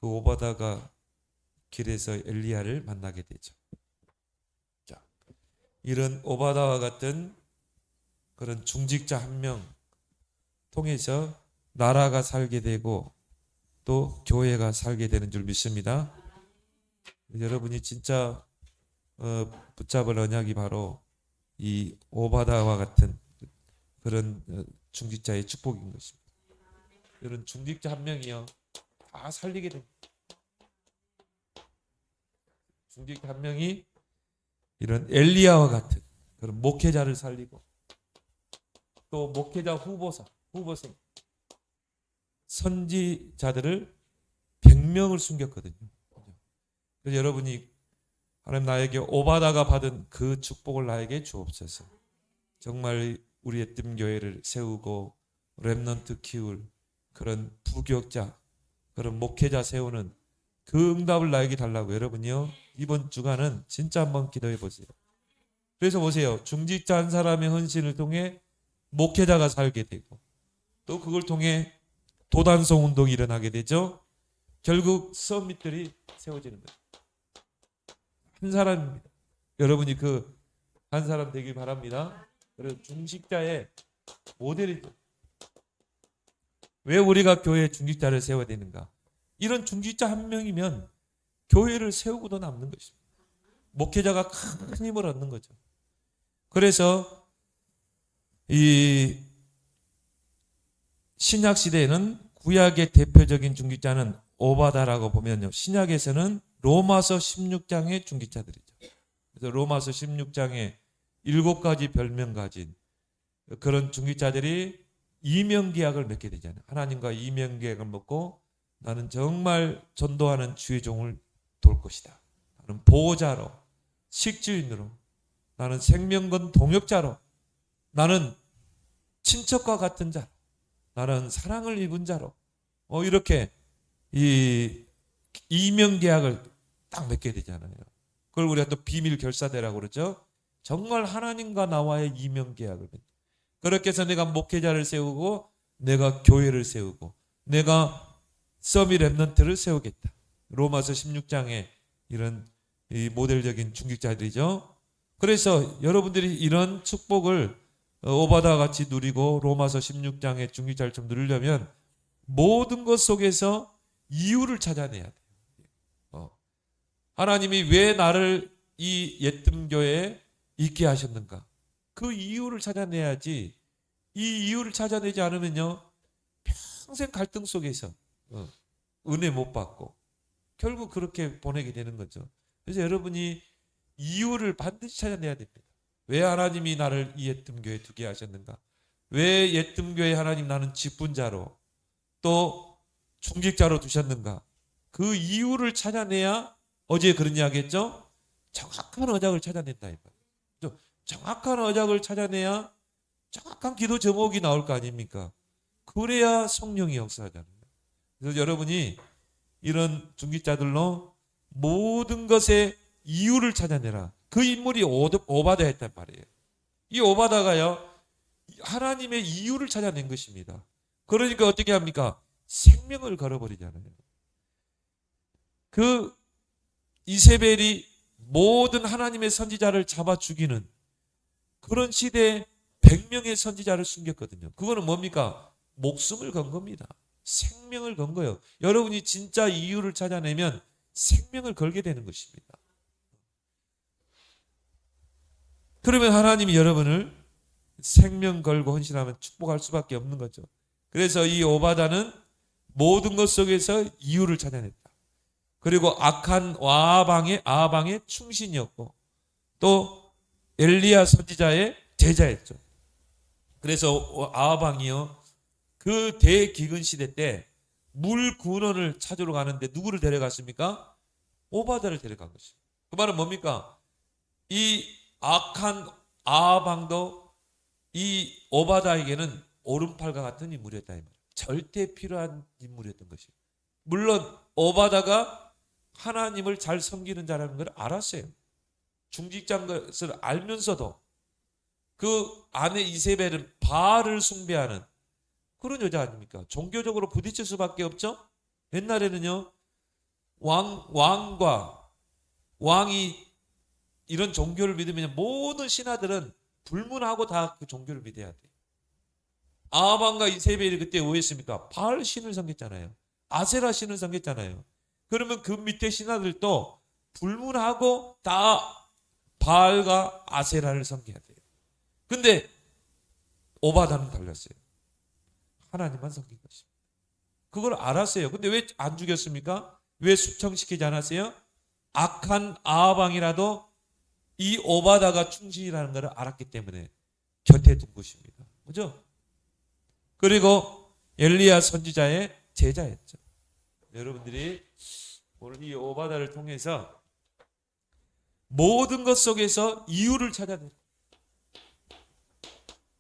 그 오바다가 길에서 엘리야를 만나게 되죠. 자, 이런 오바다와 같은 그런 중직자 한 명 통해서 나라가 살게 되고 또 교회가 살게 되는 줄 믿습니다. 여러분이 진짜 붙잡을 언약이 바로 이 오바다와 같은 그런 중직자의 축복인 것입니다. 이런 중직자 한 명이요 다 살리게 됩니다. 중직자 한 명이 이런 엘리야와 같은 그런 목회자를 살리고 또 목회자 후보생 선지자들을 100명을 숨겼거든요. 그래서 여러분이 하나님 나에게 오바다가 받은 그 축복을 나에게 주옵소서. 정말 우리의 뜸교회를 세우고 렘넌트 키울 그런 부교역자 그런 목회자 세우는 그 응답을 나에게 달라고. 여러분이요 이번 주간은 진짜 한번 기도해 보세요. 그래서 보세요. 중직자 한 사람의 헌신을 통해 목회자가 살게 되고 또 그걸 통해 도단성 운동이 일어나게 되죠. 결국 서밋들이 세워지는 거예요. 한 사람입니다. 여러분이 그 한 사람 되길 바랍니다. 그래서 중직자의 모델이죠. 왜 우리가 교회에 중직자를 세워야 되는가? 이런 중직자 한 명이면 교회를 세우고도 남는 것입니다. 목회자가 큰 힘을 얻는 거죠. 그래서 이 신약 시대에는 구약의 대표적인 중직자는 오바다라고 보면요. 신약에서는 로마서 16장의 중직자들이죠. 그래서 로마서 16장에 7가지 별명 가진 그런 중직자들이 이명계약을 맺게 되잖아요. 하나님과 이명계약을 맺고 나는 정말 전도하는 주의 종을 돌 것이다. 나는 보호자로, 식주인으로, 나는 생명건 동역자로, 나는 친척과 같은 자, 나는 사랑을 입은 자로 이렇게 이 이명계약을 딱 맺게 되잖아요. 그걸 우리가 또 비밀 결사대라고 그러죠. 정말 하나님과 나와의 이명계약을 맺. 그렇게 해서 내가 목회자를 세우고 내가 교회를 세우고 내가 서밋 렘넌트를 세우겠다. 로마서 16장에 이런 이 모델적인 중직자들이죠. 그래서 여러분들이 이런 축복을 오바다와 같이 누리고 로마서 16장의 중직자를 좀 누리려면 모든 것 속에서 이유를 찾아내야 돼요. 하나님이 왜 나를 이 옛뜸교회에 있게 하셨는가? 그 이유를 찾아내야지. 이 이유를 찾아내지 않으면요 평생 갈등 속에서 은혜 못 받고 결국 그렇게 보내게 되는 거죠. 그래서 여러분이 이유를 반드시 찾아내야 됩니다. 왜 하나님이 나를 이 옛뜸교회에 두게 하셨는가? 왜 옛뜸교회에 하나님 나는 직분자로 또 중직자로 두셨는가? 그 이유를 찾아내야 어제 그런 이야기 했죠? 정확한 언약을 찾아낸다. 정확한 언약을 찾아내야 정확한 기도 제목이 나올 거 아닙니까? 그래야 성령이 역사하잖아요. 그래서 여러분이 이런 중직자들로 모든 것의 이유를 찾아내라. 그 인물이 오바다였단 말이에요. 이 오바다가요 하나님의 이유를 찾아낸 것입니다. 그러니까 어떻게 합니까? 생명을 걸어버리잖아요. 그 이세벨이 모든 하나님의 선지자를 잡아 죽이는 그런 시대에 100명의 선지자를 숨겼거든요. 그거는 뭡니까? 목숨을 건 겁니다. 생명을 건 거예요. 여러분이 진짜 이유를 찾아내면 생명을 걸게 되는 것입니다. 그러면 하나님이 여러분을 생명 걸고 헌신하면 축복할 수밖에 없는 거죠. 그래서 이 오바다는 모든 것 속에서 이유를 찾아냈다. 그리고 악한 아방의 충신이었고 또 엘리야 선지자의 제자였죠. 그래서 아방이요 그 대기근 시대 때 물 근원을 찾으러 가는데 누구를 데려갔습니까? 오바다를 데려간 것입니다. 그 말은 뭡니까? 이 악한 아방도 이 오바다에게는 오른팔과 같은 인물이었다. 절대 필요한 인물이었던 것입니다. 물론 오바다가 하나님을 잘 섬기는 자라는 걸 알았어요. 중직자인 것을 알면서도 그 아내 이세벨은 바알을 숭배하는 그런 여자 아닙니까? 종교적으로 부딪힐 수밖에 없죠. 옛날에는요 왕이 이런 종교를 믿으면 모든 신하들은 불문하고 다 그 종교를 믿어야 돼. 아합왕과 이세벨이 그때 뭐 했습니까? 바알 신을 섬겼잖아요. 아세라 신을 섬겼잖아요. 그러면 그 밑에 신하들도 불문하고 다 바알과 아세라를 섬겨야 돼요. 근데 오바다는 달랐어요. 하나님만 섬긴 것입니다. 그걸 알았어요. 근데 왜 안 죽였습니까? 왜 숙청시키지 않았어요? 악한 아합왕이라도 이 오바다가 충신이라는 것을 알았기 때문에 곁에 둔 것입니다. 그죠? 그리고 엘리야 선지자의 제자였죠. 여러분들이 오늘 이 오바다를 통해서 모든 것 속에서 이유를 찾아내요.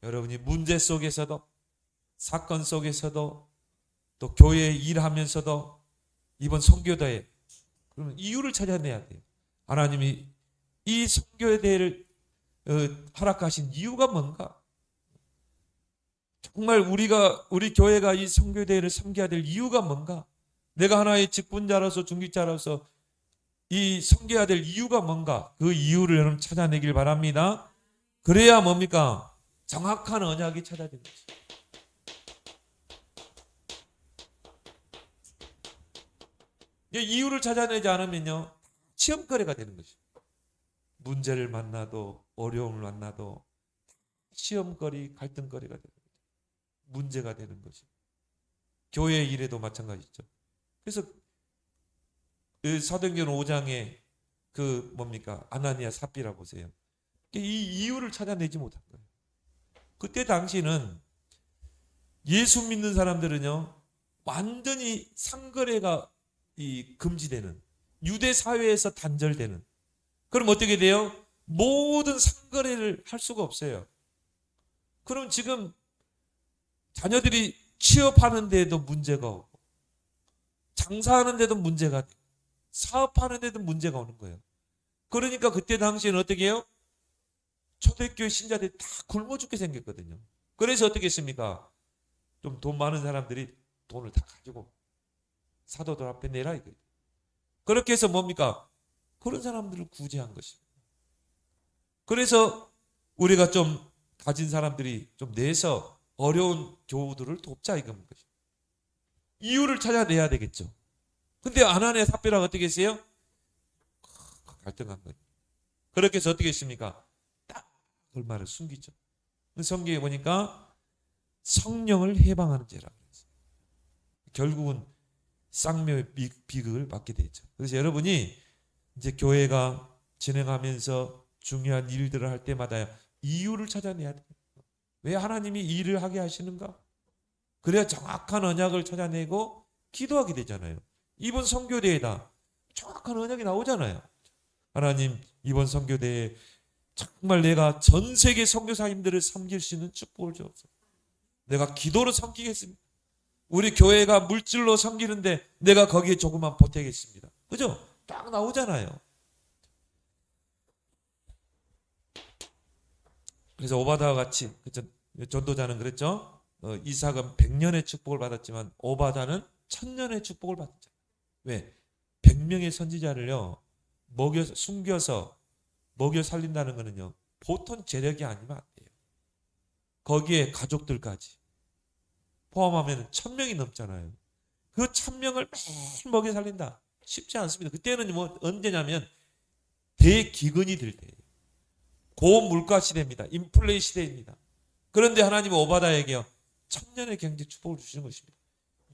여러분이 문제 속에서도, 사건 속에서도, 또 교회에 일하면서도, 이번 선교대회, 그러면 이유를 찾아내야 돼요. 하나님이 이 선교대회를 허락하신 이유가 뭔가? 정말 우리 교회가 이 선교대회를 섬겨야 될 이유가 뭔가? 내가 하나의 직분자로서, 중직자로서 이 섬겨야 될 이유가 뭔가? 그 이유를 여러분 찾아내길 바랍니다. 그래야 뭡니까? 정확한 언약이 찾아지는 것입니다. 이유를 찾아내지 않으면요, 시험거리가 되는 것입니다. 문제를 만나도, 어려움을 만나도 시험거리, 갈등거리가 되는 거죠. 문제가 되는 것입니다. 교회 일에도 마찬가지죠. 그래서 사도행전 5장에 그 뭡니까? 아나니아 삽비라 보세요. 이 이유를 찾아내지 못한 거예요. 그때 당시는 예수 믿는 사람들은요, 완전히 상거래가 금지되는, 유대 사회에서 단절되는. 그럼 어떻게 돼요? 모든 상거래를 할 수가 없어요. 그럼 지금 자녀들이 취업하는 데도 문제가 오고, 장사하는 데도 문제가 되고, 사업하는 데도 문제가 오는 거예요. 그러니까 그때 당시에는 어떻게 해요? 초대교회 신자들이 다 굶어 죽게 생겼거든요. 그래서 어떻게 했습니까? 좀 돈 많은 사람들이 돈을 다 가지고 사도들 앞에 내라 이거예요. 그렇게 해서 뭡니까? 그런 사람들을 구제한 것입니다. 그래서 우리가 좀 가진 사람들이 좀 내서 어려운 교우들을 돕자 이건 것입니다. 이유를 찾아내야 되겠죠. 근데 아나니아 삽비라가 어떻게 했어요? 갈등한 거예요. 그렇게 해서 어떻게 했습니까? 딱 얼마를 숨기죠. 성경에 보니까 성령을 해방하는 죄라고 했어요. 결국은 쌍묘의 비극을 받게 되죠. 그래서 여러분이 이제 교회가 진행하면서 중요한 일들을 할 때마다 이유를 찾아내야 돼요. 왜 하나님이 이 일을 하게 하시는가? 그래야 정확한 언약을 찾아내고 기도하게 되잖아요. 이번 선교대회다. 정확한 언약이 나오잖아요. 하나님, 이번 선교대회 정말 내가 전 세계 선교사님들을 섬길 수 있는 축복을 주옵소서. 내가 기도로 섬기겠습니다. 우리 교회가 물질로 섬기는데 내가 거기에 조금만 보태겠습니다. 그죠? 딱 나오잖아요. 그래서 오바다와 같이 전도자는 그랬죠. 이삭은 100년의 축복을 받았지만 오바다는 1000년의 축복을 받았죠. 왜? 100명의 선지자를요 숨겨서 먹여 살린다는 거는요 보통 재력이 아니면 안 돼요. 거기에 가족들까지 포함하면 1000명이 넘잖아요. 그 1000명을 매일 먹여 살린다. 쉽지 않습니다. 그때는 뭐 언제냐면 대기근이 될 때예요. 고물가 시대입니다. 인플레이 시대입니다. 그런데 하나님은 오바다에게요 1000년의 경제 축복을 주시는 것입니다.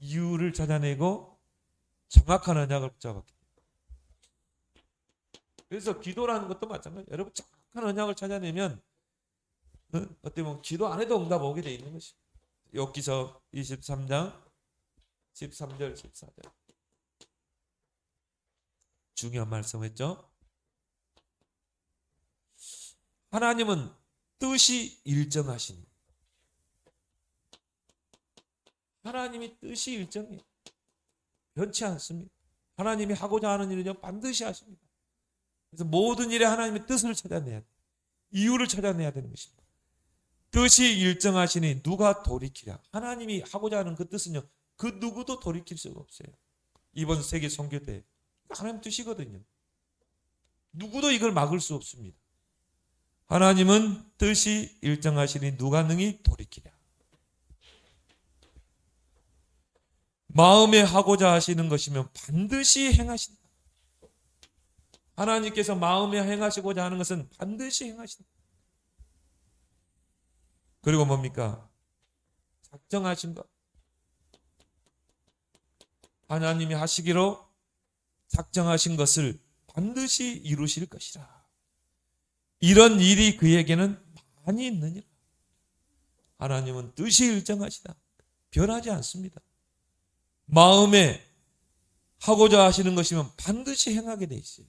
이유를 찾아내고 정확한 언약을 붙잡았기 때문에. 그래서 기도라는 것도 마찬가지예요. 여러분 정확한 언약을 찾아내면 어떻게 보면 기도 안 해도 응답 오게 돼 있는 것입니다. 욥기서 23장 13절 14절 중요한 말씀했죠. 하나님은 뜻이 일정하시니 하나님이 뜻이 일정해요. 변치 않습니다. 하나님이 하고자 하는 일은요 반드시 하십니다. 그래서 모든 일에 하나님의 뜻을 찾아내야 돼요. 이유를 찾아내야 되는 것입니다. 뜻이 일정하시니 누가 돌이키랴. 하나님이 하고자 하는 그 뜻은요 그 누구도 돌이킬 수가 없어요. 이번 세계 선교대 하나님 뜻이거든요. 누구도 이걸 막을 수 없습니다. 하나님은 뜻이 일정하시니 누가 능히 돌이키랴. 마음에 하고자 하시는 것이면 반드시 행하신다. 하나님께서 마음에 행하시고자 하는 것은 반드시 행하신다. 그리고 뭡니까? 작정하신 것. 하나님이 하시기로 작정하신 것을 반드시 이루실 것이라. 이런 일이 그에게는 많이 있느니라. 하나님은 뜻이 일정하시다. 변하지 않습니다. 마음에 하고자 하시는 것이면 반드시 행하게 돼 있어요.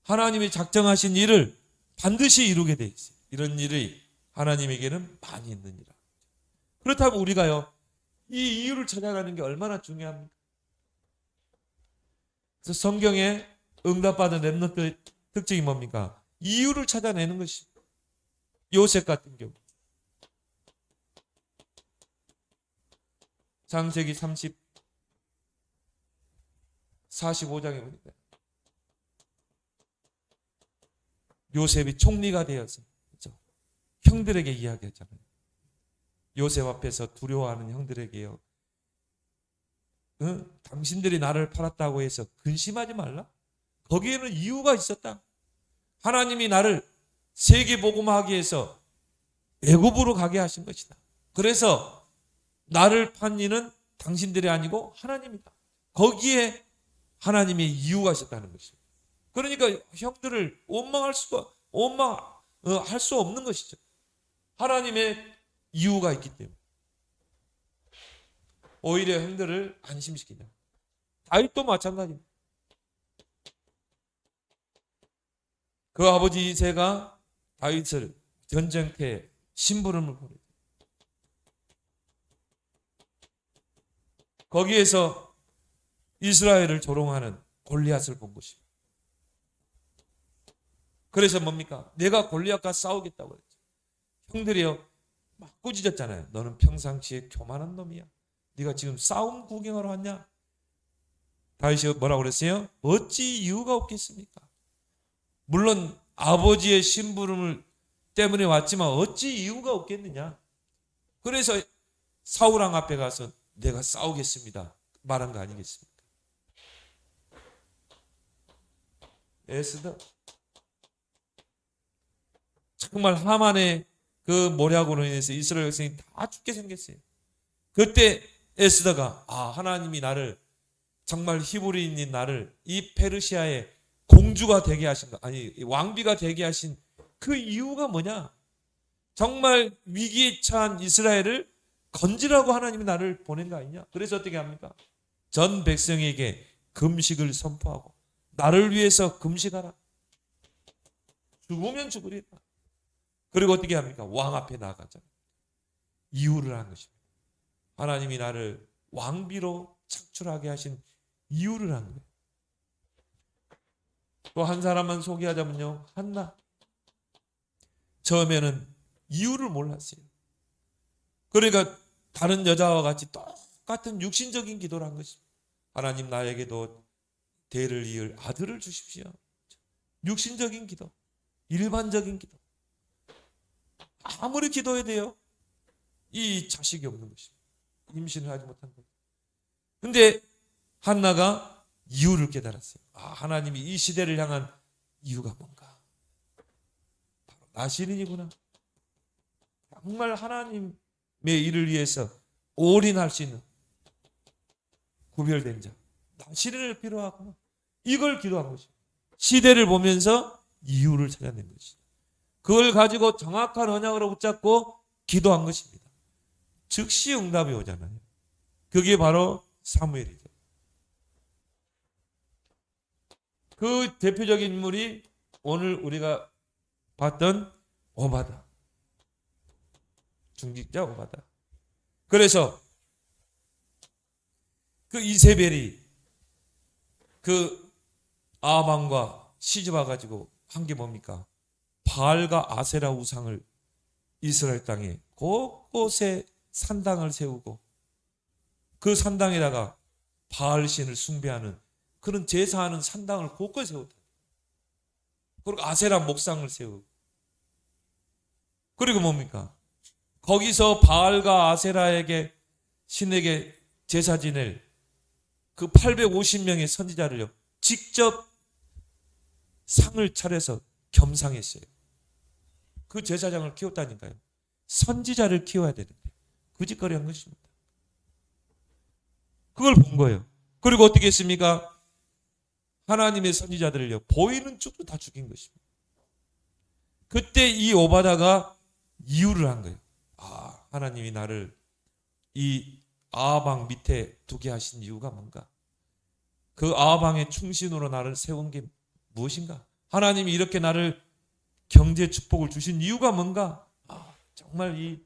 하나님이 작정하신 일을 반드시 이루게 돼 있어요. 이런 일이 하나님에게는 많이 있느니라. 그렇다면 우리가요, 이 이유를 찾아가는 게 얼마나 중요합니까? 그래서 성경에 응답받은 렘넌트의 특징이 뭡니까? 이유를 찾아내는 것입니다. 요셉 같은 경우 창세기 45장에 보니까 요셉이 총리가 되어서 그렇죠? 형들에게 이야기했잖아요. 요셉 앞에서 두려워하는 형들에게요. 당신들이 나를 팔았다고 해서 근심하지 말라. 거기에는 이유가 있었다. 하나님이 나를 세계복음화하기 위해서 애굽으로 가게 하신 것이다. 그래서 나를 판 이는 당신들이 아니고 하나님이다. 거기에 하나님의 이유가 있었다는 것이죠. 그러니까 형들을 원망할 수 없는 것이죠. 하나님의 이유가 있기 때문에. 오히려 형들을 안심시키냐. 다윗도 마찬가지입니다. 그 아버지 이새가 다윗을 전쟁터에 심부름을 보내요. 거기에서 이스라엘을 조롱하는 골리앗을 본 것입니다. 그래서 뭡니까? 내가 골리앗과 싸우겠다고 그랬죠. 형들이요 막 꾸짖었잖아요. 너는 평상시에 교만한 놈이야. 네가 지금 싸움 구경하러 왔냐? 다윗이 뭐라고 그랬어요? 어찌 이유가 없겠습니까? 물론 아버지의 심부름을 때문에 왔지만 어찌 이유가 없겠느냐? 그래서 사울왕 앞에 가서 내가 싸우겠습니다 말한 거 아니겠습니까? 에스더 정말 하만의 그 모략으로 인해서 이스라엘 백성이 다 죽게 생겼어요. 그때 에스더가 하나님이 나를 정말 히브리인인 나를 이 페르시아의 공주가 되게 하신 거 아니 왕비가 되게 하신 그 이유가 뭐냐? 정말 위기에 처한 이스라엘을 건지라고 하나님이 나를 보낸 거 아니냐? 그래서 어떻게 합니까? 전 백성에게 금식을 선포하고 나를 위해서 금식하라. 죽으면 죽으리라. 그리고 어떻게 합니까? 왕 앞에 나가잖아요. 이유를 한 것입니다. 하나님이 나를 왕비로 착출하게 하신 이유를 한 거예요. 또 한 사람만 소개하자면요. 한나. 처음에는 이유를 몰랐어요. 그러니까 다른 여자와 같이 똑같은 육신적인 기도를 한 것입니다. 하나님 나에게도 대를 이을 아들을 주십시오. 육신적인 기도. 일반적인 기도. 아무리 기도해야 돼요. 이 자식이 없는 것입니다. 임신을 하지 못한 것. 근데 한나가 이유를 깨달았어요. 하나님이 이 시대를 향한 이유가 뭔가. 바로 나시린이구나. 정말 하나님의 일을 위해서 올인할 수 있는 구별된 자. 나시린을 필요하구나. 이걸 기도한 것입니다. 시대를 보면서 이유를 찾아낸 것이죠. 그걸 가지고 정확한 언약으로 붙잡고 기도한 것입니다. 즉시 응답이 오잖아요. 그게 바로 사무엘이죠. 그 대표적인 인물이 오늘 우리가 봤던 오바다. 중직자 오바다. 그래서 그 이세벨이 그 아방과 시집와 가지고 한 게 뭡니까? 바알과 아세라 우상을 이스라엘 땅에 곳곳에 산당을 세우고 그 산당에다가 바알 신을 숭배하는 그런 제사하는 산당을 곳곳에 세웠다. 그리고 아세라 목상을 세우고, 그리고 뭡니까? 거기서 바알과 아세라에게 신에게 제사 지낼 그 850명의 선지자를요 직접 상을 차려서 겸상했어요. 그 제사장을 키웠다니까요. 선지자를 키워야 되는데 그 짓거리 한 것입니다. 그걸 본 거예요. 그리고 어떻게 했습니까? 하나님의 선지자들을요 보이는 쪽으로 다 죽인 것입니다. 그때 이 오바다가 이유를 한 거예요. 아, 하나님이 나를 이 아하방 밑에 두게 하신 이유가 뭔가? 그 아하방의 충신으로 나를 세운 게 무엇인가? 하나님이 이렇게 나를 경제 축복을 주신 이유가 뭔가? 아, 정말 이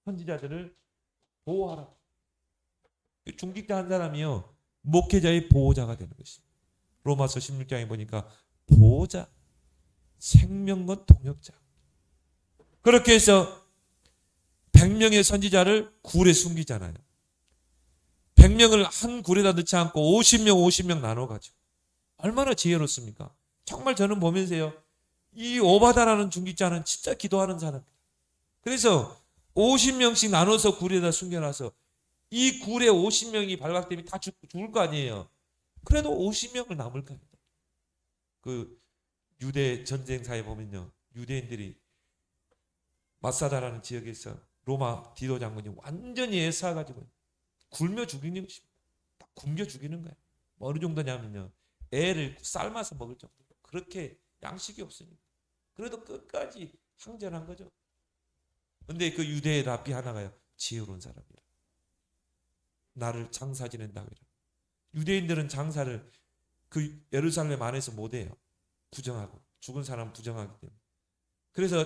선지자들을 보호하라. 중직자 한 사람이요 목회자의 보호자가 되는 것입니다. 로마서 16장에 보니까 보호자, 생명권 동역자. 그렇게 해서 100명의 선지자를 굴에 숨기잖아요. 100명을 한 굴에다 넣지 않고 50명 나눠가지고 얼마나 지혜롭습니까? 정말 저는 보면서요 이 오바다라는 중직자는 진짜 기도하는 사람입니다. 그래서 50명씩 나눠서 굴에다 숨겨놔서 이 굴에 50명이 발각되면 다 죽을 거 아니에요. 그래도 50명을 남을 겁니다. 그 유대 전쟁사에 보면요 유대인들이 마사다라는 지역에서 로마 디도 장군이 완전히 애써가지고 굶겨 죽이는 것입니다. 딱 굶겨 죽이는 거예요. 어느 정도냐면요 애를 삶아서 먹을 정도. 그렇게 양식이 없으니까. 그래도 끝까지 항전한 거죠. 근데 그 유대의 랍비 하나가요 지혜로운 사람이라. 나를 장사 지낸다고 이래. 유대인들은 장사를 그 예루살렘 안에서 못해요. 부정하고 죽은 사람 부정하기 때문에. 그래서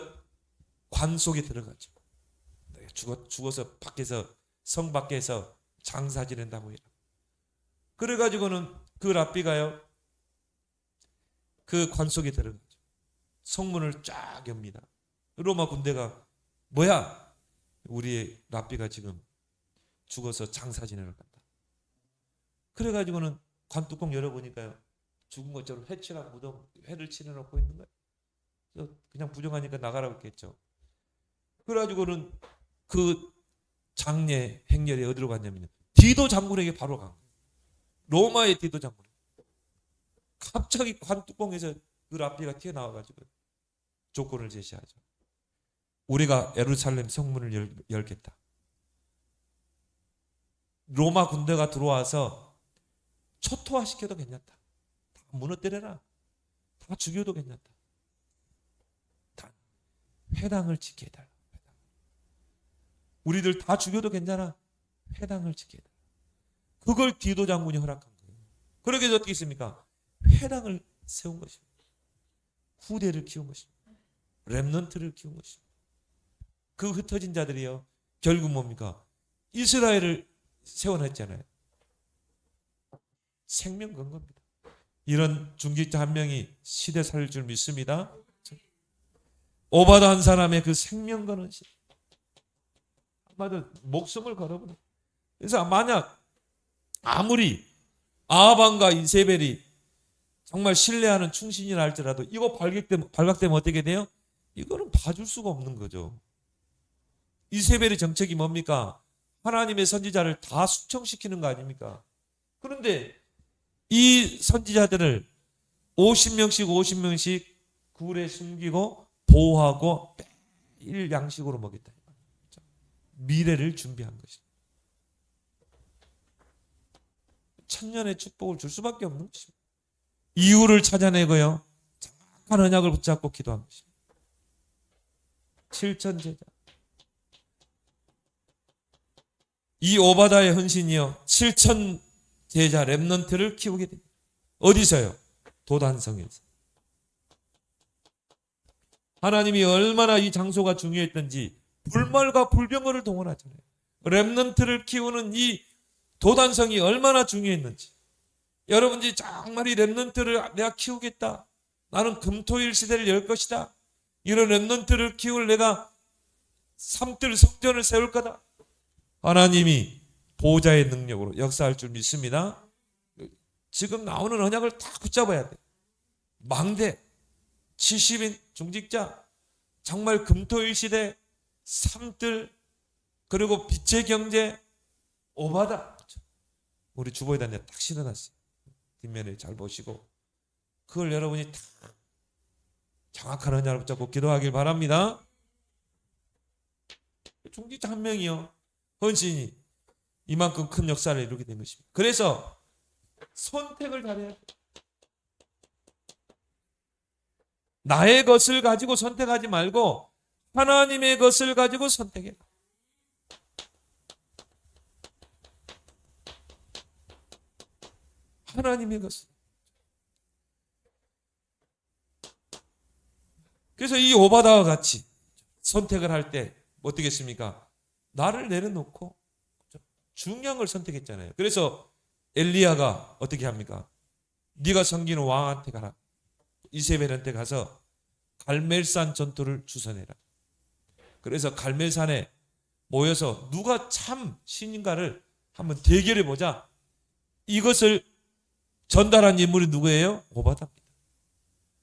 관 속에 들어가죠. 죽어서 밖에서 성 밖에서 장사 지낸다고 해요. 그래가지고는 그 랍비가요 그 관 속에 들어가죠. 성문을 쫙 엽니다. 로마 군대가 뭐야? 우리의 랍비가 지금 죽어서 장사 지내러 간다. 그래가지고는 관 뚜껑 열어보니까요 죽은 것처럼 회칠한 무덤 회를 치러놓고 있는 거예요. 그래서 그냥 부정하니까 나가라고 했겠죠. 그래가지고는 그 장례 행렬이 어디로 갔냐면요 디도 장군에게 바로 간 거예요. 로마의 디도 장군. 갑자기 관 뚜껑에서 그 랍비가 튀어나와가지고 조건을 제시하죠. 우리가 예루살렘 성문을 열겠다. 로마 군대가 들어와서 초토화시켜도 괜찮다. 다 무너뜨려라. 다 죽여도 괜찮다. 단 회당을 지켜야 달라. 우리들 다 죽여도 괜찮아. 회당을 지켜야 달라. 그걸 디도 장군이 허락한 거예요. 그렇게 해서 어떻게 했습니까? 회당을 세운 것입니다. 후대를 키운 것입니다. 렘넌트를 키운 것입니다. 그 흩어진 자들이요 결국 뭡니까? 이스라엘을 세워냈잖아요. 생명 건 겁니다. 이런 중직자 한 명이 시대 살릴 줄 믿습니다. 오바다 한 사람의 그 생명 거는 한마디로 목숨을 걸어버려. 그래서 만약 아무리 아하방과 이세벨이 정말 신뢰하는 충신이라 할지라도 이거 발각되면 어떻게 돼요? 이거는 봐줄 수가 없는 거죠. 이세벨의 정책이 뭡니까? 하나님의 선지자를 다 숙청시키는 거 아닙니까? 그런데 이 선지자들을 50명씩 굴에 숨기고 보호하고 매일 양식으로 먹였다. 미래를 준비한 것입니다. 천년의 축복을 줄 수밖에 없는 것입니다. 이유를 찾아내고요. 정확한 언약을 붙잡고 기도한 것입니다. 7천 제자. 이 오바다의 헌신이요. 7천 제자 렘넌트를 키우게 됩니다. 어디서요? 도단성에서. 하나님이 얼마나 이 장소가 중요했던지 불말과 불병거를 동원하잖아요. 렘넌트를 키우는 이 도단성이 얼마나 중요했는지. 여러분들이 정말 이 렘넌트를 내가 키우겠다. 나는 금토일 시대를 열 것이다. 이런 렘넌트를 키울 내가 삼뜰 성전을 세울 거다. 하나님이 보호자의 능력으로 역사할 줄 믿습니다. 지금 나오는 언약을 다 붙잡아야 돼. 망대, 70인 중직자, 정말 금토일 시대, 삼들, 그리고 빛의 경제, 오바다. 우리 주보에다 딱 실어놨어요. 뒷면에 잘 보시고 그걸 여러분이 다 정확한 언약을 붙잡고 기도하길 바랍니다. 중직자 한 명이요, 헌신이 이만큼 큰 역사를 이루게 된 것입니다. 그래서 선택을 잘해야 돼요. 나의 것을 가지고 선택하지 말고 하나님의 것을 가지고 선택해라. 하나님의 것을. 그래서 이 오바다와 같이 선택을 할 때 어떻겠습니까? 나를 내려놓고 중요한 걸 선택했잖아요. 그래서 엘리야가 어떻게 합니까? 네가 섬기는 왕한테 가라. 이세벨한테 가서 갈멜산 전투를 주선해라. 그래서 갈멜산에 모여서 누가 참 신인가를 한번 대결해 보자. 이것을 전달한 인물이 누구예요? 오바다입니다.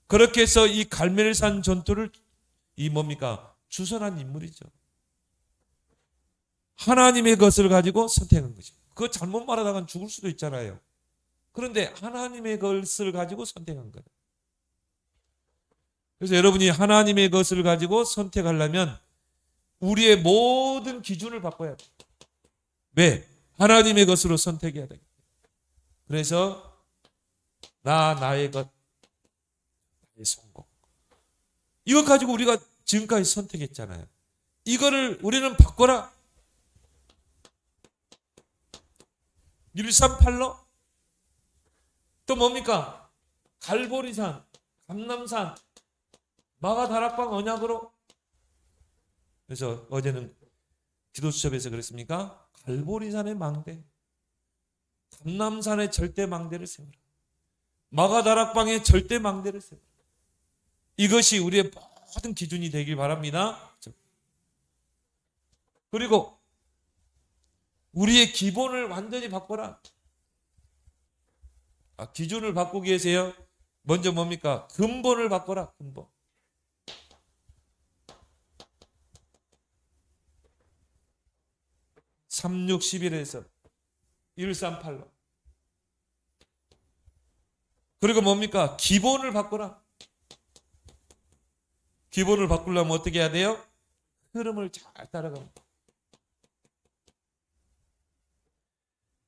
그렇게 해서 이 갈멜산 전투를 주선한 인물이죠. 하나님의 것을 가지고 선택한 것입니다. 그거 잘못 말하다가 죽을 수도 있잖아요. 그런데 하나님의 것을 가지고 선택한 거예요. 그래서 여러분이 하나님의 것을 가지고 선택하려면 우리의 모든 기준을 바꿔야 돼요. 왜? 하나님의 것으로 선택해야 돼요. 그래서 나의 것, 나의 성공. 이것 가지고 우리가 지금까지 선택했잖아요. 이거를 우리는 바꿔라. 138로 또 뭡니까? 갈보리산, 감람산, 마가다락방 언약으로. 그래서 어제는 기도수첩에서 그랬습니까? 갈보리산의 망대, 감람산의 절대 망대를 세워라. 마가다락방의 절대 망대를 세워라. 이것이 우리의 모든 기준이 되길 바랍니다. 그리고 우리의 기본을 완전히 바꿔라. 기준을 바꾸기 위해서요, 먼저 뭡니까? 근본을 바꿔라. 근본. (3611에서) 138로. 그리고 뭡니까? 기본을 바꿔라. 기본을 바꾸려면 어떻게 해야 돼요? 흐름을 잘 따라갑니다.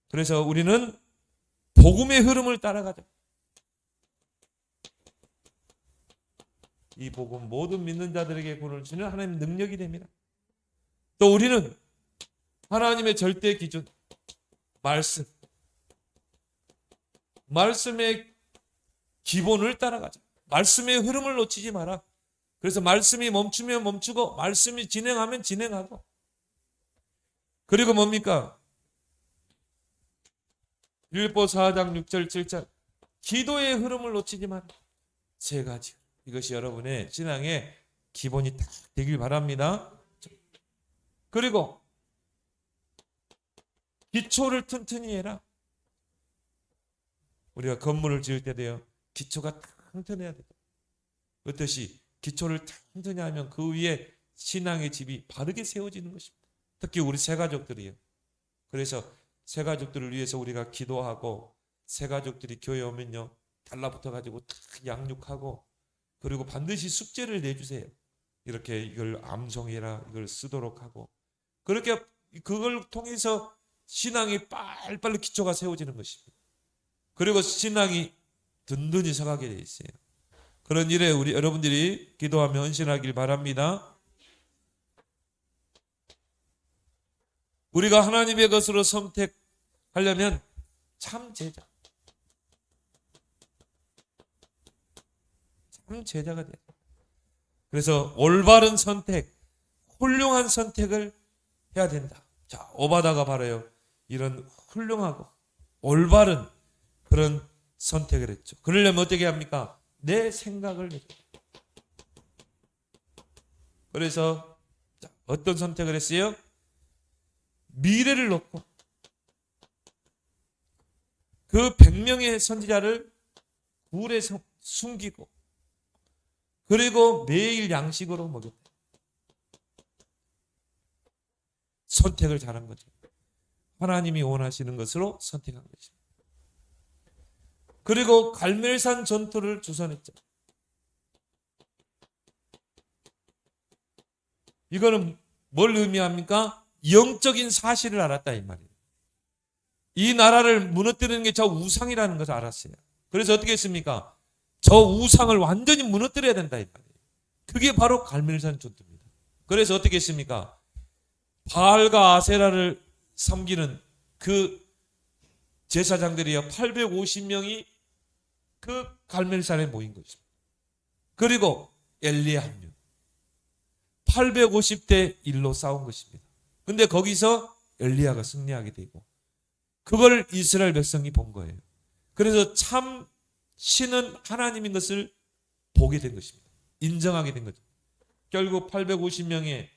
그래서 우리는 복음의 흐름을 따라가자. 이 복음 모든 믿는 자들에게 구원을 주는 하나님의 능력이 됩니다. 또 우리는 하나님의 절대 기준, 말씀의 기본을 따라가자. 말씀의 흐름을 놓치지 마라. 그래서 말씀이 멈추면 멈추고 말씀이 진행하면 진행하고. 그리고 뭡니까? 빌립보 4장 6절 7절 기도의 흐름을 놓치지 마라. 세 가지. 이것이 여러분의 신앙의 기본이 딱 되길 바랍니다. 그리고 기초를 튼튼히 해라. 우리가 건물을 지을 때도요, 기초가 튼튼해야 돼요. 어떻듯이 기초를 튼튼히 하면 그 위에 신앙의 집이 바르게 세워지는 것입니다. 특히 우리 새가족들이요. 그래서 새가족들을 위해서 우리가 기도하고, 새가족들이 교회 오면요 달라붙어 가지고 다 양육하고, 그리고 반드시 숙제를 내주세요. 이렇게 이걸 암송해라, 이걸 쓰도록 하고, 그렇게 그걸 통해서 신앙이 빨리빨리 기초가 세워지는 것입니다. 그리고 신앙이 든든히 서가게 돼 있어요. 그런 일에 우리 여러분들이 기도하며 헌신하길 바랍니다. 우리가 하나님의 것으로 선택하려면 참 제자가 돼요. 그래서 올바른 선택, 훌륭한 선택을 해야 된다. 자, 오바다가 바로요, 이런 훌륭하고 올바른 그런 선택을 했죠. 그러려면 어떻게 합니까? 내 생각을 내죠. 그래서 어떤 선택을 했어요? 미래를 놓고 그 100명의 선지자를 굴에 숨기고 그리고 매일 양식으로 먹였다. 선택을 잘한 거죠. 하나님이 원하시는 것으로 선택한 것입니다. 그리고 갈멜산 전투를 주선했죠. 이거는 뭘 의미합니까? 영적인 사실을 알았다 이 말이에요. 이 나라를 무너뜨리는 게 저 우상이라는 것을 알았어요. 그래서 어떻게 했습니까? 저 우상을 완전히 무너뜨려야 된다 이 말이에요. 그게 바로 갈멜산 전투입니다. 그래서 어떻게 했습니까? 바알과 아세라를 섬기는 그 제사장들이요 850명이 그 갈멜산에 모인 것입니다. 그리고 엘리야 한 명 850대 1로 싸운 것입니다. 근데 거기서 엘리야가 승리하게 되고 그걸 이스라엘 백성이 본 거예요. 그래서 참 신은 하나님인 것을 보게 된 것입니다. 인정하게 된 거죠. 결국 850명의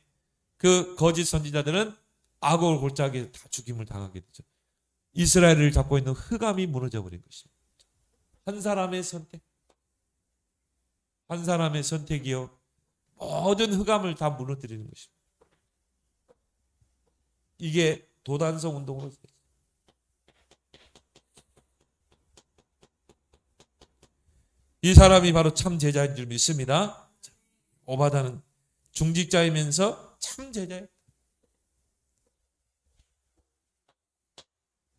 그 거짓 선지자들은 아골 골짜기에 다 죽임을 당하게 되죠. 이스라엘을 잡고 있는 흑암이 무너져 버린 것입니다. 한 사람의 선택, 한 사람의 선택이요 모든 흑암을 다 무너뜨리는 것입니다. 이게 도단성 운동으로 됐어요. 이 사람이 바로 참 제자인 줄 믿습니다. 오바다는 중직자이면서 참 제자예요.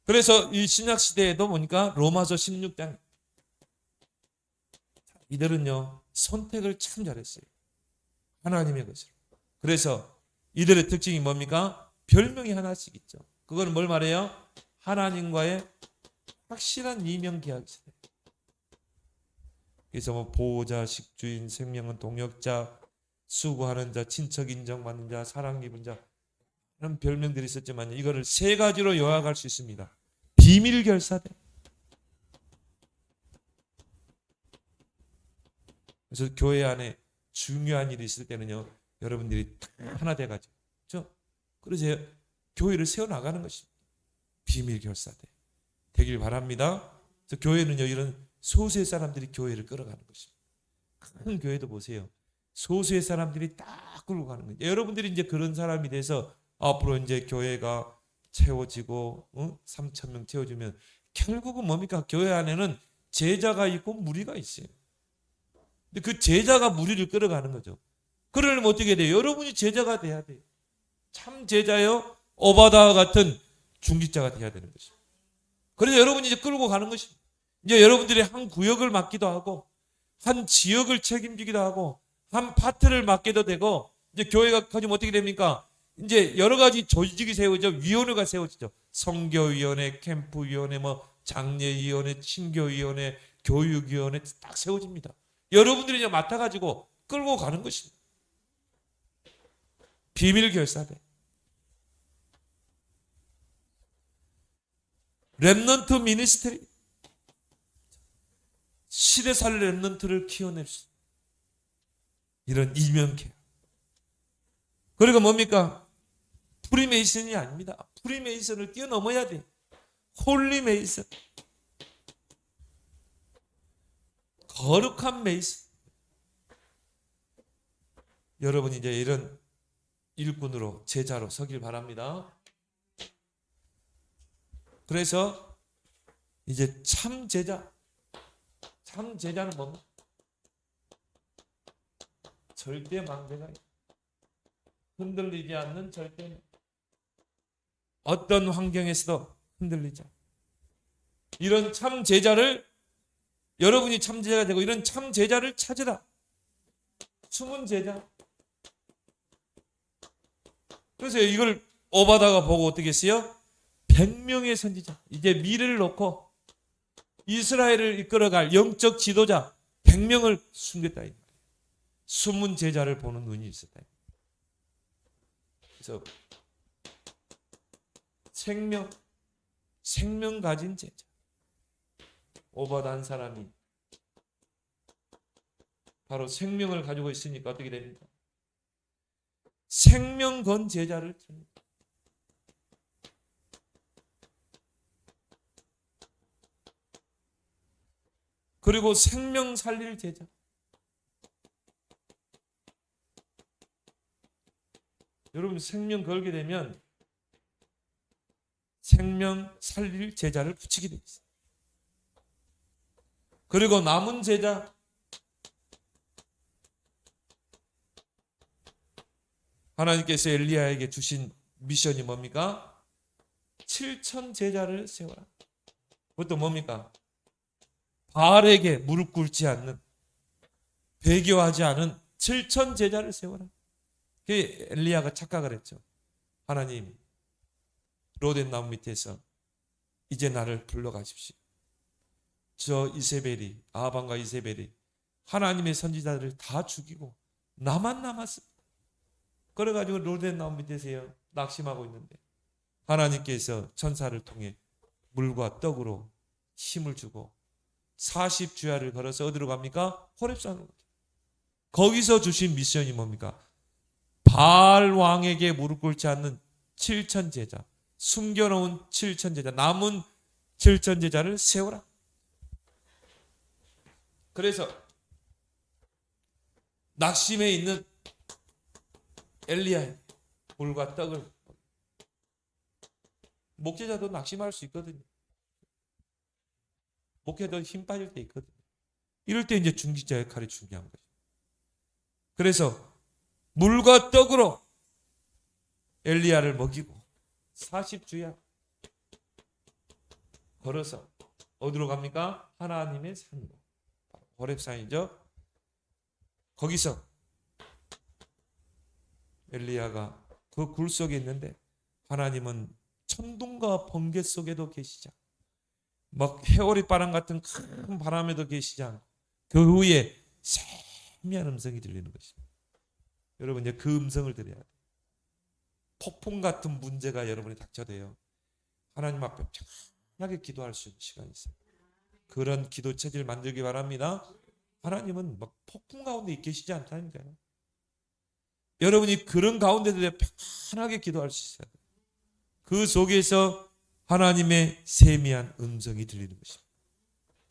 그래서 이 신약 시대에도 보니까 로마서 16장 이들은요 선택을 참 잘했어요. 하나님의 것으로. 그래서 이들의 특징이 뭡니까? 별명이 하나씩 있죠. 그건 뭘 말해요? 하나님과의 확실한 이명 계약 시대. 그래서 뭐 보호자, 식주인, 생명은 동역자, 수고하는 자, 친척 인정받는 자, 사랑 입은 자 이런 별명들이 있었지만 이거를 세 가지로 요약할 수 있습니다. 비밀 결사대. 그래서 교회 안에 중요한 일이 있을 때는요, 여러분들이 하나 돼가지고, 그렇죠? 그래서 교회를 세워나가는 것입니다. 비밀 결사대 되길 바랍니다. 그래서 교회는요, 이런 소수의 사람들이 교회를 끌어가는 것입니다. 큰 교회도 보세요. 소수의 사람들이 딱 끌고 가는 거예요. 여러분들이 이제 그런 사람이 돼서 앞으로 이제 교회가 채워지고 3,000명 채워지면 결국은 뭡니까? 교회 안에는 제자가 있고 무리가 있어요. 근데 그 제자가 무리를 끌어가는 거죠. 그러려면 어떻게 돼요? 여러분이 제자가 돼야 돼요. 참 제자요. 오바다와 같은 중직자가 돼야 되는 것입니다. 그래서 여러분이 이제 끌고 가는 것입니다. 이제 여러분들이 한 구역을 맡기도 하고 한 지역을 책임지기도 하고 한 파트를 맡게도 되고 이제 교회가 커지면 어떻게 됩니까? 이제 여러 가지 조직이 세워져 위원회가 세워지죠. 선교위원회, 캠프위원회, 뭐 장례위원회, 친교위원회, 교육위원회 딱 세워집니다. 여러분들이 이제 맡아가지고 끌고 가는 것입니다. 비밀 결사대. 렘넌트 미니스트리. 시대살 렘넌트를 키워낼 수 있는 이런 이명계. 그리고 뭡니까? 프리메이슨이 아닙니다. 프리메이슨을 뛰어넘어야 돼. 홀리메이슨. 거룩한 메이슨. 여러분 이제 이런 일꾼으로 제자로 서길 바랍니다. 그래서 이제 참 제자. 참 제자는 뭡니까? 절대 망대가 흔들리지 않는 절대 어떤 환경에서도 흔들리지 않는 이런 참 제자를 여러분이 참 제자가 되고 이런 참 제자를 찾으라. 숨은 제자. 그래서 이걸 오바다가 보고 어떻게 했어요? 100명의 선지자. 이제 미래를 놓고 이스라엘을 이끌어갈 영적 지도자 100명을 숨겼다. 숨은 제자를 보는 눈이 있었다. 그래서 생명 가진 제자. 오바다 한 사람이 바로 생명을 가지고 있으니까 어떻게 됩니까? 생명 건 제자를 듭니다. 그리고 생명 살릴 제자. 여러분 생명 걸게 되면 생명 살릴 제자를 붙이게 돼 있어요. 그리고 남은 제자, 하나님께서 엘리야에게 주신 미션이 뭡니까? 7천 제자를 세워라. 그것도 뭡니까? 바알에게 무릎 꿇지 않는, 배교하지 않은 7천 제자를 세워라. 그 엘리야가 착각을 했죠. 하나님, 로덴 나무 밑에서 이제 나를 불러가십시오. 저 이세벨이, 아합과 이세벨이 하나님의 선지자들을 다 죽이고 나만 남았습니다. 그래가지고 로덴 나무 밑에서 낙심하고 있는데 하나님께서 천사를 통해 물과 떡으로 힘을 주고 40주야를 걸어서 어디로 갑니까? 호렙산으로. 거기서 주신 미션이 뭡니까? 바알 왕에게 무릎 꿇지 않는 7천 제자, 숨겨놓은 7천 제자, 남은 7천 제자를 세워라. 그래서 낙심해 있는 엘리야의 물과 떡을, 목회자도 낙심할 수 있거든요. 목회자도 힘 빠질 때 있거든요. 이럴 때 이제 중직자 역할이 중요한 거죠. 그래서 물과 떡으로 엘리야를 먹이고 40주야 걸어서 어디로 갑니까? 하나님의 산으로. 호렙산이죠. 거기서 엘리야가 그 굴 속에 있는데 하나님은 천둥과 번개 속에도 계시지 않고 막 해오리 바람 같은 큰 바람에도 계시지 않고 그 후에 세미한 음성이 들리는 것입니다. 여러분 이제 그 음성을 들어야 돼요. 폭풍 같은 문제가 여러분이 닥쳐대요. 하나님 앞에 편하게 기도할 수 있는 시간이 있어요. 그런 기도 체질을 만들기 바랍니다. 하나님은 막 폭풍 가운데 계시지 않다니까요. 여러분이 그런 가운데도 편하게 기도할 수 있어요. 그 속에서 하나님의 세미한 음성이 들리는 것입니다.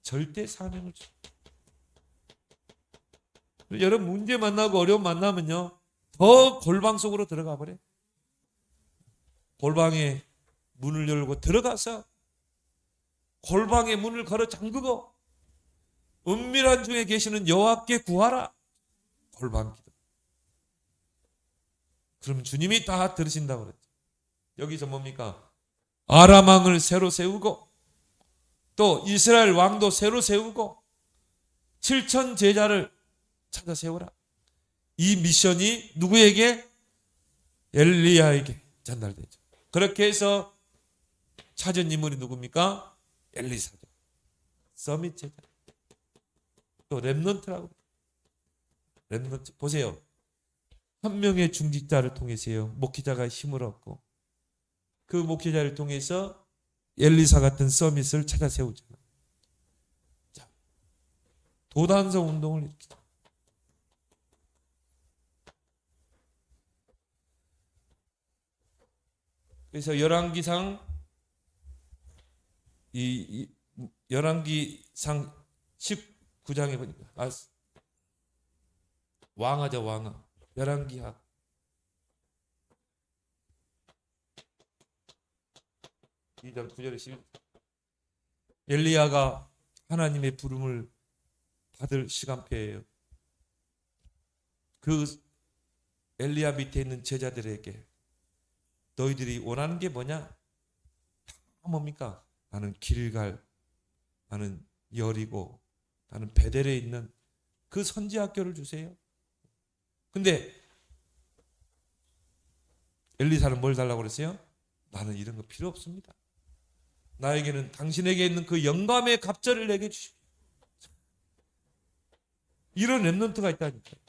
절대 사명을 줘. 여러분 문제 만나고 어려움 만나면요 더 골방 속으로 들어가 버려. 골방에 문을 열고 들어가서 골방의 문을 걸어 잠그고 은밀한 중에 계시는 여호와께 구하라. 골방 기도. 그럼 주님이 다 들으신다고 그랬죠. 여기서 뭡니까? 아람 왕을 새로 세우고 또 이스라엘 왕도 새로 세우고 7천 제자를 찾아 세우라. 이 미션이 누구에게? 엘리야에게 전달되죠. 그렇게 해서 찾은 인물이 누굽니까? 엘리사죠. 서밋 제자. 또 렘넌트라고. 렘넌트 보세요. 한 명의 중직자를 통해서요 목회자가 힘을 얻고 그 목회자를 통해서 엘리사 같은 서밋을 찾아 세우잖아요. 자, 도단성 운동을 일으키죠. 그래서 열왕기상 이 열왕기상 19장에 보니까 왕하죠 왕하. 열왕기하 2장 9절에 11. 엘리야가 하나님의 부름을 받을 시간표예요. 그 엘리야 밑에 있는 제자들에게 너희들이 원하는 게 뭐냐? 다 뭡니까? 나는 길갈, 나는 여리고, 나는 베델에 있는 그 선지 학교를 주세요. 근데 엘리사는 뭘 달라고 그랬어요? 나는 이런 거 필요 없습니다. 나에게는 당신에게 있는 그 영감의 갑절을 내게 주십시오. 이런 렘넌트가 있다니까요.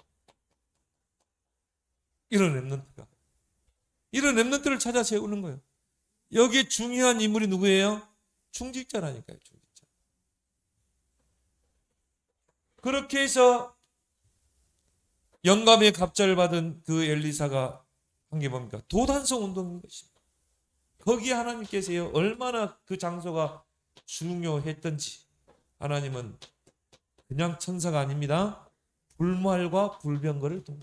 이런 렘넌트를 찾아 세우는 거예요. 여기에 중요한 인물이 누구예요? 중직자라니까요. 중직자. 그렇게 해서 영감의 갑절을 받은 그 엘리사가 한 게 뭡니까? 도단성 운동인 것입니다. 거기에 하나님께서요 얼마나 그 장소가 중요했던지 하나님은 그냥 천사가 아닙니다. 불말과 불병거를 동.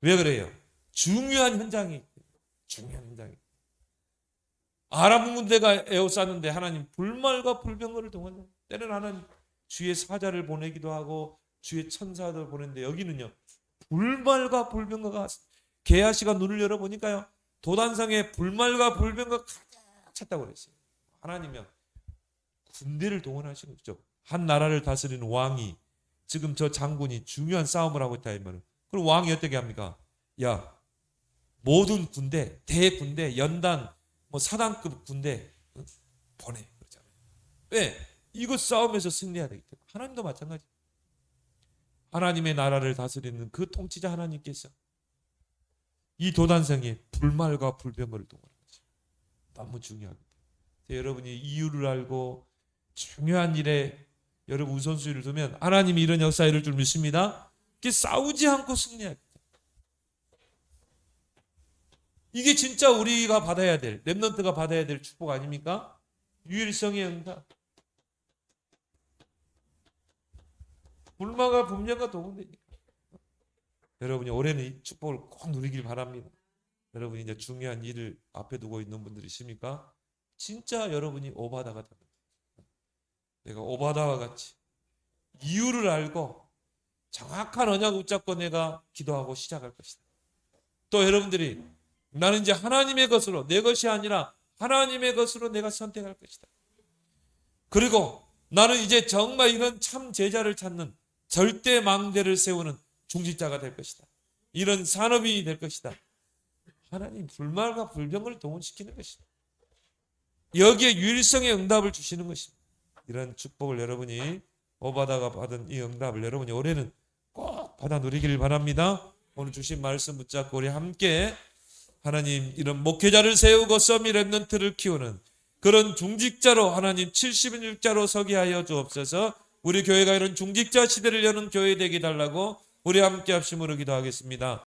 왜 그래요? 중요한 현장이 아람 군대가 에워쌌는데 하나님 불말과 불병거를 동원해요. 때는 하나님 주의 사자를 보내기도 하고 주의 천사들 보냈는데 여기는요 불말과 불병거가 게하시가 눈을 열어보니까요 도단성에 불말과 불병거가 가득 찼다고 그랬어요. 하나님은 군대를 동원하시는 거죠. 한 나라를 다스리는 왕이 지금 저 장군이 중요한 싸움을 하고 있다 하면 그럼 왕이 어떻게 합니까? 야 모든 군대 대군대 연단 뭐 사단급 군대 보내 그러잖아요. 왜? 이거 싸움에서 승리해야 되기 때문에. 하나님도 마찬가지. 하나님의 나라를 다스리는 그 통치자 하나님께서 이 도단성에 불말과 불병거를 동원하는 거죠. 너무 중요합니다. 여러분이 이유를 알고 중요한 일에 여러분 우선순위를 두면 하나님이 이런 역사 이룰 줄 믿습니다. 이게 싸우지 않고 승리합니다. 이게 진짜 우리가 받아야 될 렘넌트가 받아야 될 축복 아닙니까? 유일성의 응답. 불마가 분명과 동원되니까. 여러분이 올해는 이 축복을 꼭 누리길 바랍니다. 여러분이 이제 중요한 일을 앞에 두고 있는 분들이십니까? 진짜 여러분이 오바다가 됩니다. 내가 오바다와 같이 이유를 알고 정확한 언약 붙잡고 내가 기도하고 시작할 것이다. 또 여러분들이 나는 이제 하나님의 것으로 내 것이 아니라 하나님의 것으로 내가 선택할 것이다. 그리고 나는 이제 정말 이런 참 제자를 찾는 절대 망대를 세우는 중직자가 될 것이다. 이런 산업인이 될 것이다. 하나님 불말과 불병을 동원시키는 것이다. 여기에 유일성의 응답을 주시는 것입니다. 이런 축복을 여러분이 오바다가 받은 이 응답을 여러분이 올해는 꼭 받아 누리기를 바랍니다. 오늘 주신 말씀 붙잡고 우리 함께 하나님 이런 목회자를 세우고 서밋 렘넌트를 키우는 그런 중직자로 하나님 70인육자로 서게 하여 주옵소서. 우리 교회가 이런 중직자 시대를 여는 교회 되게 달라고 우리 함께 합심으로 기도하겠습니다.